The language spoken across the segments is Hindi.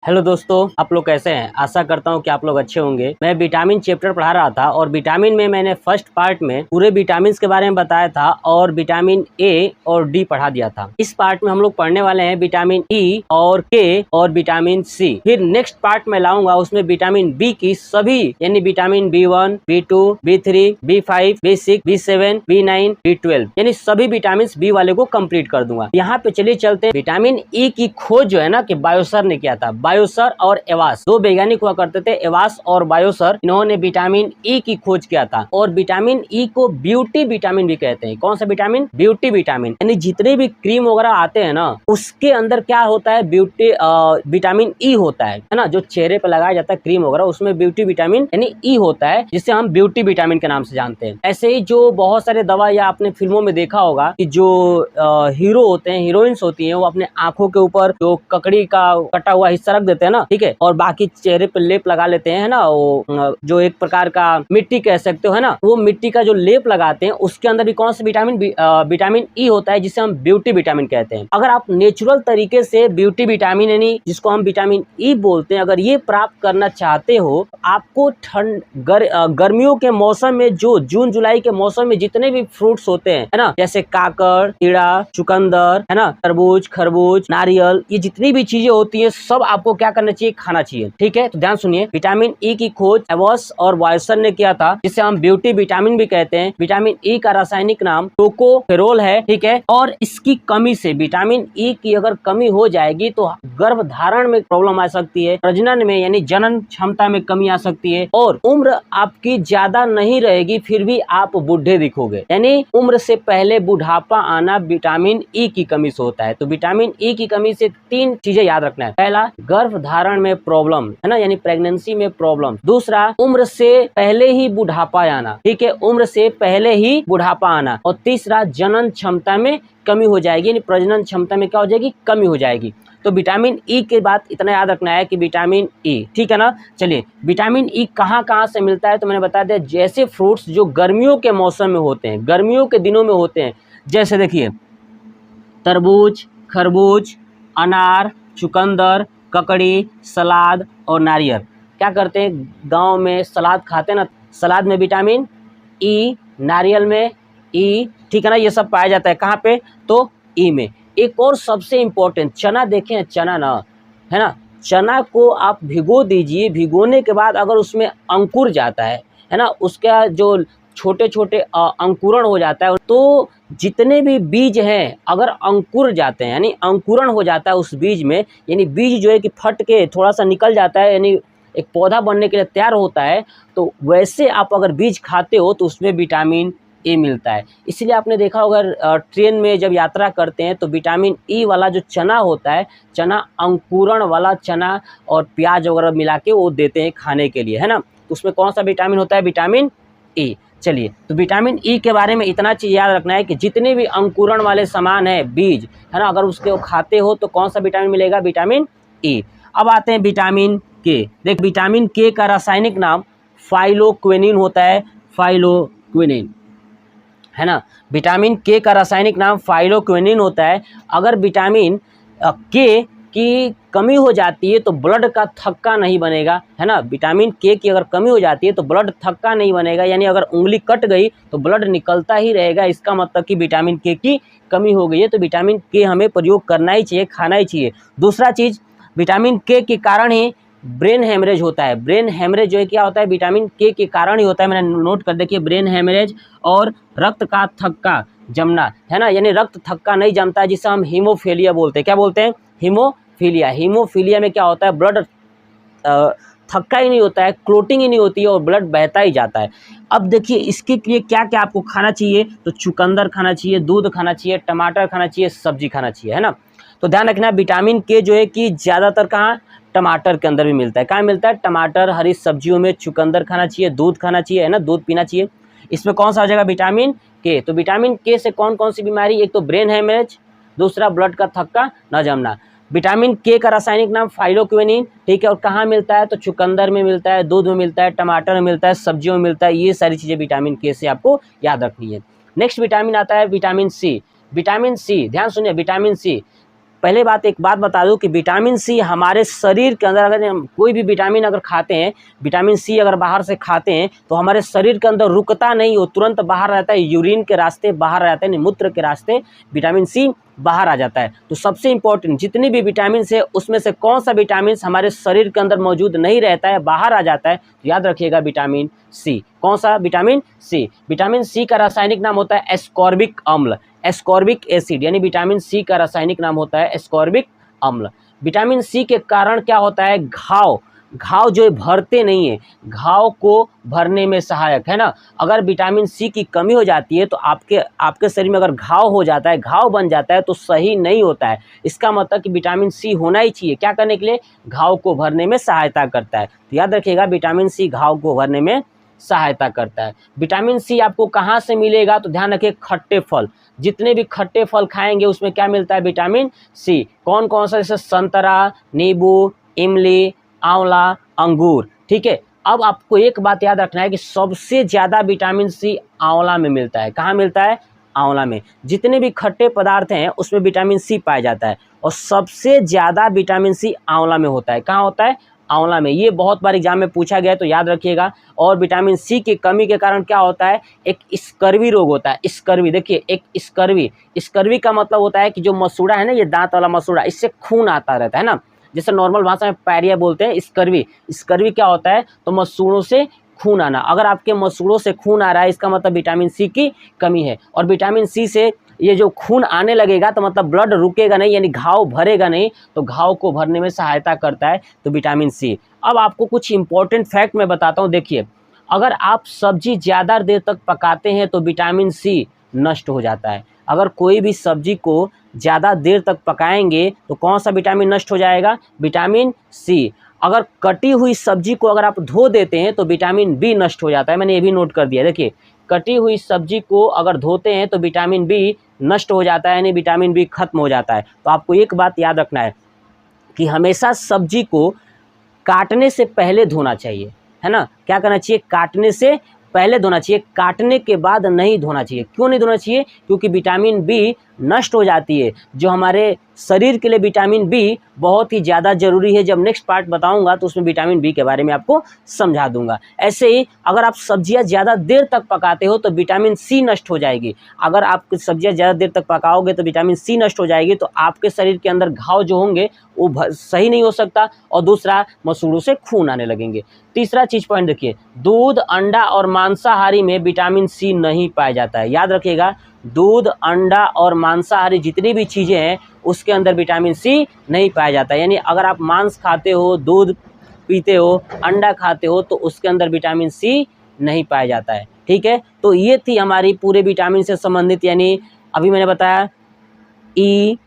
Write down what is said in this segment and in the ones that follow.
हेलो दोस्तों, आप लोग कैसे हैं। आशा करता हूं कि आप लोग अच्छे होंगे। मैं विटामिन चैप्टर पढ़ा रहा था और विटामिन में मैंने फर्स्ट पार्ट में पूरे विटामिन के बारे में बताया था और विटामिन ए और डी पढ़ा दिया था। इस पार्ट में हम लोग पढ़ने वाले हैं विटामिन ई और के और विटामिन सी। फिर नेक्स्ट पार्ट में लाऊंगा, उसमें विटामिन बी की सभी यानी vitamin B1, B2, B3, B5, B6, B7, B9, B12 यानी सभी विटामिन बी वाले को कंप्लीट कर दूंगा। यहाँ पे चलिए चलते हैं। विटामिन ई की खोज जो है ना कि बायोसर ने किया था। बायोसर और एवास दो वैज्ञानिक हुआ करते थे, एवास और बायोसर। इन्होंने विटामिन ई की खोज किया था और विटामिन ई को ब्यूटी विटामिन भी कहते हैं। कौन सा विटामिन? Beauty vitamin. यानी जितने भी क्रीम वगैरह आते हैं ना उसके अंदर क्या होता है? ब्यूटी विटामिन ई होता है ना, जो चेहरे पे लगाया जाता है क्रीम वगैरह, उसमें ब्यूटी विटामिन यानी ई होता है, जिसे हम ब्यूटी विटामिन के नाम से जानते हैं। ऐसे ही जो बहुत सारे दवा या आपने फिल्मों में देखा होगा कि जो हीरो होते हैं, हीरोइंस होती हैं, वो अपने आंखों के ऊपर जो ककड़ी का कटा हुआ हिस्सा रख देते हैं ना, ठीक है, और बाकी चेहरे पे लेप लगा लेते हैं ना, वो जो एक प्रकार का मिट्टी कह सकते हो है ना, वो मिट्टी का जो लेप लगाते हैं उसके अंदर भी कौन सा विटामिन? विटामिन ई होता है, जिसे हम ब्यूटी विटामिन कहते हैं। अगर आप नेचुरल तरीके से ब्यूटी विटामिन यानी जिसको हम विटामिन ई बोलते हैं, अगर ये प्राप्त करना चाहते हो, आपको गर्मियों के मौसम में जो जून जुलाई के मौसम में जितने भी फ्रूट्स होते हैं है ना, जैसे काकड़, कीड़ा, चुकंदर है ना, तरबूज, खरबूज, नारियल, ये जितनी भी चीजें होती है सब आपको क्या करना चाहिए? खाना चाहिए। ठीक है, तो ध्यान सुनिए। विटामिन ई की खोज एवॉस और वायसन ने किया था, जिसे हम ब्यूटी विटामिन भी कहते हैं। विटामिन ई का रासायनिक नाम टोकोफेरोल है, ठीक है, और इसकी कमी से विटामिन ई की अगर कमी हो जाएगी तो गर्भधारण में प्रॉब्लम आ सकती है, प्रजनन में यानी जनन क्षमता में कमी आ सकती है, और उम्र आपकी ज्यादा नहीं रहेगी फिर भी आप बूढ़े दिखोगे। यानी उम्र से पहले बुढ़ापा आना विटामिन ई की कमी से होता है। तो विटामिन ई की कमी से तीन चीजें याद रखना है। पहला, गर्भधारण में प्रॉब्लम है ना, यानी प्रेगनेंसी में प्रॉब्लम। दूसरा, उम्र से पहले ही बुढ़ापा आना, ठीक है, उम्र से पहले ही बुढ़ापा आना। और तीसरा, जनन क्षमता में कमी हो जाएगी, यानी प्रजनन क्षमता में क्या हो जाएगी? कमी हो जाएगी। तो विटामिन ई के बाद इतना याद रखना है कि विटामिन ई, ठीक है ना। चलिए, विटामिन ई कहाँ कहाँ से मिलता है तो मैंने बता दिया। जैसे फ्रूट्स जो गर्मियों के मौसम में होते हैं, गर्मियों के दिनों में होते हैं, जैसे देखिए तरबूज, खरबूज, अनार, चुकंदर, ककड़ी, सलाद और नारियल। क्या करते हैं? गांव में सलाद खाते हैं ना, सलाद में विटामिन ई, नारियल में ई, ठीक है ना, ये सब पाया जाता है। कहाँ पे? तो ई में। एक और सबसे इम्पोर्टेंट, चना देखें, चना ना, है ना, चना को आप भिगो दीजिए। भिगोने के बाद अगर उसमें अंकुर जाता है ना, उसका जो छोटे छोटे अंकुरण हो जाता है, तो जितने भी बीज हैं अगर अंकुर जाते हैं यानी अंकुरण हो जाता है उस बीज में, यानी बीज जो है कि फट के थोड़ा सा निकल जाता है, यानी एक पौधा बनने के लिए तैयार होता है, तो वैसे आप अगर बीज खाते हो तो उसमें विटामिन ए मिलता है। इसलिए आपने देखा होगा ट्रेन में जब यात्रा करते हैं तो विटामिन ई वाला जो चना होता है, चना अंकुरण वाला चना और प्याज वगैरह मिला के वो देते हैं खाने के लिए, है ना। तो उसमें कौन सा विटामिन होता है? Vitamin E. चलिए, तो विटामिन ई के बारे में इतना चीज़ याद रखना है कि जितने भी अंकुरण वाले सामान है, बीज है ना, अगर उसके खाते हो तो कौन सा विटामिन मिलेगा? Vitamin E. अब आते हैं विटामिन के। देख, विटामिन के का रासायनिक नाम फाइलोक्विनिन होता है, फाइलोक्विनिन, है ना। विटामिन के का रासायनिक नाम फाइलोक्विनिन होता है। अगर विटामिन के की कमी हो जाती है तो ब्लड का थक्का नहीं बनेगा, है ना। विटामिन के की अगर कमी हो जाती है तो ब्लड थक्का नहीं बनेगा, यानी अगर उंगली कट गई तो ब्लड निकलता ही रहेगा। इसका मतलब कि विटामिन के की कमी हो गई है। तो विटामिन के हमें प्रयोग करना ही चाहिए, खाना ही चाहिए। दूसरा चीज़, विटामिन के कारण ही ब्रेन हेमरेज होता है। ब्रेन हेमरेज जो है क्या होता है? विटामिन के कारण ही होता है। मैंने नोट कर देखिए, ब्रेन हेमरेज और रक्त का थक्का जमना, है ना, यानी रक्त थक्का नहीं जमता है, जिसे हम हीमोफीलिया बोलते हैं। क्या बोलते हैं? हीमोफीलिया। हीमोफीलिया में क्या होता है? ब्लड थक्का ही नहीं होता है, क्लोटिंग ही नहीं होती है और ब्लड बहता ही जाता है। अब देखिए, इसके लिए क्या क्या आपको खाना चाहिए? तो चुकंदर खाना चाहिए, दूध खाना चाहिए, टमाटर खाना चाहिए, सब्जी खाना चाहिए, है ना। तो ध्यान रखना, विटामिन के जो है कि ज़्यादातर कहाँ? टमाटर के अंदर भी मिलता है। कहाँ मिलता है? टमाटर, हरी सब्जियों में। चुकंदर खाना चाहिए, दूध खाना चाहिए, है ना, दूध पीना चाहिए। इसमें कौन सा आ जाएगा? विटामिन के। तो विटामिन के से कौन कौन सी बीमारी? एक तो ब्रेन हेमरेज, दूसरा ब्लड का थक्का न जमना। विटामिन के का रासायनिक नाम फाइलोक्विनिन, ठीक है, और कहाँ मिलता है? तो चुकंदर में मिलता है, दूध में मिलता है, टमाटर में मिलता है, सब्जियों में मिलता है। ये सारी चीज़ें विटामिन के से आपको याद रखनी है। नेक्स्ट विटामिन आता है विटामिन सी। विटामिन सी, ध्यान सुनिए, विटामिन सी पहले एक बात बता दूं कि विटामिन सी हमारे शरीर के अंदर, अगर हम कोई भी विटामिन अगर खाते हैं, विटामिन सी अगर बाहर से खाते हैं तो हमारे शरीर के अंदर रुकता नहीं, वो तुरंत बाहर रहता है, यूरिन के रास्ते बाहर रहता है, मूत्र के रास्ते विटामिन सी बाहर आ जाता है। तो सबसे इंपॉर्टेंट जितनी भी विटामिन है उसमें से कौन सा विटामिन हमारे शरीर के अंदर मौजूद नहीं रहता है, बाहर आ जाता है, तो याद रखिएगा विटामिन सी। कौन सा? Vitamin C. विटामिन सी का रासायनिक नाम होता है एस्कॉर्बिक अम्ल, एस्कॉर्बिक एसिड, यानी विटामिन सी का रासायनिक नाम होता है एस्कॉर्बिक अम्ल। विटामिन सी के कारण क्या होता है? घाव जो भरते नहीं है, घाव को भरने में सहायक है ना। अगर विटामिन सी की कमी हो जाती है तो आपके शरीर में अगर घाव हो जाता है, घाव बन जाता है तो सही नहीं होता है। इसका मतलब कि विटामिन सी होना ही चाहिए, क्या करने के लिए? घाव को भरने में सहायता करता है। तो याद रखिएगा विटामिन सी घाव को भरने में सहायता करता है। विटामिन सी आपको कहाँ से मिलेगा? तो ध्यान रखिए, खट्टे फल, जितने भी खट्टे फल खाएंगे उसमें क्या मिलता है? Vitamin C. कौन कौन सा? जैसे संतरा, नींबू, इमली, आंवला, अंगूर। ठीक है, अब आपको एक बात याद रखना है कि सबसे ज़्यादा विटामिन सी आंवला में मिलता है। कहाँ मिलता है? आंवला में। जितने भी खट्टे पदार्थ हैं उसमें विटामिन सी पाया जाता है और सबसे ज़्यादा विटामिन सी आंवला में होता है। कहाँ होता है? आंवला में। ये बहुत बार एग्जाम में पूछा गया है तो याद रखिएगा। और विटामिन सी की कमी के कारण क्या होता है? एक स्कर्वी रोग होता है। स्कर्वी, देखिए एक स्कर्वी का मतलब होता है कि जो मसूड़ा है ना, ये दांत वाला मसूड़ा, इससे खून आता रहता है ना, जैसे नॉर्मल भाषा में पायरिया बोलते हैं। स्कर्वी क्या होता है? तो मसूड़ों से खून आना। अगर आपके मसूड़ों से खून आ रहा है इसका मतलब विटामिन सी की कमी है। और विटामिन सी से ये जो खून आने लगेगा तो मतलब ब्लड रुकेगा नहीं, यानी घाव भरेगा नहीं, तो घाव को भरने में सहायता करता है तो विटामिन सी। अब आपको कुछ इंपॉर्टेंट फैक्ट मैं बताता हूँ। देखिए, अगर आप सब्जी ज़्यादा देर तक पकाते हैं तो विटामिन सी नष्ट हो जाता है। अगर कोई भी सब्जी को ज़्यादा देर तक पकाएंगे तो कौन सा विटामिन नष्ट हो जाएगा? Vitamin C. अगर कटी हुई सब्जी को अगर आप धो देते हैं तो विटामिन बी नष्ट हो जाता है। मैंने ये भी नोट कर दिया। देखिए, कटी हुई सब्जी को अगर धोते हैं तो विटामिन बी नष्ट हो जाता है, यानी विटामिन बी खत्म हो जाता है। तो आपको एक बात याद रखना है कि हमेशा सब्जी को काटने से पहले धोना चाहिए, है ना। क्या करना चाहिए? काटने से पहले धोना चाहिए, काटने के बाद नहीं धोना चाहिए। क्यों नहीं धोना चाहिए? क्योंकि विटामिन बी नष्ट हो जाती है। जो हमारे शरीर के लिए विटामिन बी बहुत ही ज़्यादा ज़रूरी है। जब नेक्स्ट पार्ट बताऊंगा तो उसमें विटामिन बी के बारे में आपको समझा दूंगा। ऐसे ही अगर आप सब्जियां ज़्यादा देर तक पकाते हो तो विटामिन सी नष्ट हो जाएगी। अगर आप सब्जियां ज़्यादा देर तक पकाओगे तो विटामिन सी नष्ट हो जाएगी, तो आपके शरीर के अंदर घाव जो होंगे वो सही नहीं हो सकता, और दूसरा मसूड़ों से खून आने लगेंगे। तीसरा चीज़ पॉइंट देखिए, दूध, अंडा और मांसाहारी में विटामिन सी नहीं पाया जाता है। याद रखिएगा, दूध, अंडा और मांसाहारी जितनी भी चीज़ें हैं उसके अंदर विटामिन सी नहीं पाया जाता है। यानी अगर आप मांस खाते हो, दूध पीते हो, अंडा खाते हो तो उसके अंदर विटामिन सी नहीं पाया जाता है। ठीक है, तो ये थी हमारी पूरे विटामिन से संबंधित, यानी अभी मैंने बताया ई,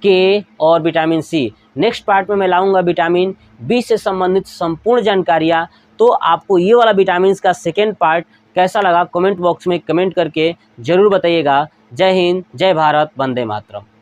के और विटामिन सी। नेक्स्ट पार्ट में मैं लाऊंगा विटामिन बी से संबंधित संपूर्ण जानकारियाँ। तो आपको ये वाला विटामिन का सेकेंड पार्ट कैसा लगा कमेंट बॉक्स में कमेंट करके ज़रूर बताइएगा। जय हिंद, जय भारत, वंदे मातरम।